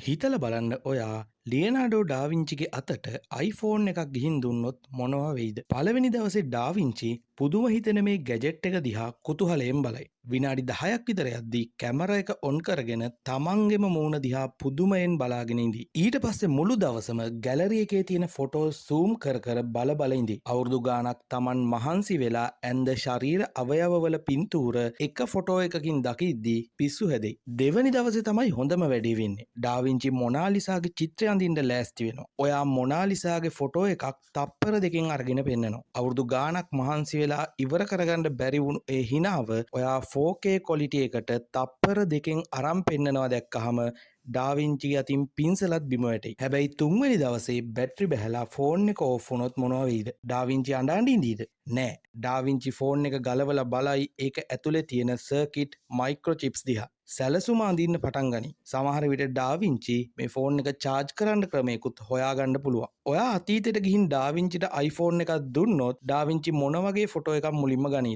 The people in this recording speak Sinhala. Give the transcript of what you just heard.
හිතල බලන්න ඔයා ලියනාඩෝ ඩාවිංචිගේ අතට iPhone එකක් ගිහින් දුන්නොත් මොනවා වෙයිද? පළවෙනි දවසේ ඩාවිංචි පුදුම හිතෙන මේ ගැජට් එක දිහා කුතුහලයෙන් බලයි. විනාඩි 10ක් විතර යද්දී කැමරා එක ඔන් කරගෙන තමන්ගේම මූණ දිහා පුදුමයෙන් බලාගෙන ඉඳී. ඊට පස්සේ මුළු දවසම ගැලරි එකේ තියෙන ෆොටෝ zoom කර කර බල ඉඳී. අවුරුදු ගාණක් තමන් මහන්සි වෙලා ඇඳ ශරීර අවයවවල පින්තූර එක ෆොටෝ එකකින් දකිද්දී පිස්සු හැදෙයි. දෙවැනි දවසේ තමයි හොඳම වැඩේ වෙන්නේ. ඩාවිංචි මොනාලිසාගේ චිත්‍රය අඳින්න ලෑස්ති වෙනවා. ඔයා මොනාලිසාගේ ෆොටෝ එකක් තප්පර දෙකෙන් අරගෙන පෙන්නනවා. අවුරුදු ගාණක් මහන්සි වෙලා ඉවර කරගන්න බැරි වුණු ඒ හිනාව ඔයා 4K quality එකට තප්පර දෙකෙන් අරන් පෙන්නනවා දැක්කහම ඩාවිංචිගේ අතින් පින්සලත් බිම වැටෙයි. හැබැයි තුන්වෙනි දවසේ බැටරි බැහැලා ෆෝන් එක ඕෆ් වුණොත් මොනවා වෙයිද? ඩාවිංචි අඬ ඉඳීද? නෑ. ඩාවිංචි ෆෝන් එක ගලවලා බලයි ඒක ඇතුලේ තියෙන සර්කිට් මයික්‍රොචිප්ස් දිහා. සැලසුම අඳින්න පටන් ගනී. සමහර විට ඩාවිංචි මේ ෆෝන් එක charge කරන්න ක්‍රමයකුත් හොයාගන්න පුළුවන්. ඔයා අතීතයට ගිහින් ඩාවිංචිට iPhone එකක් දුන්නොත් ඩාවිංචි මොන වගේ ෆොටෝ එකක් මුලින්ම ගනීද?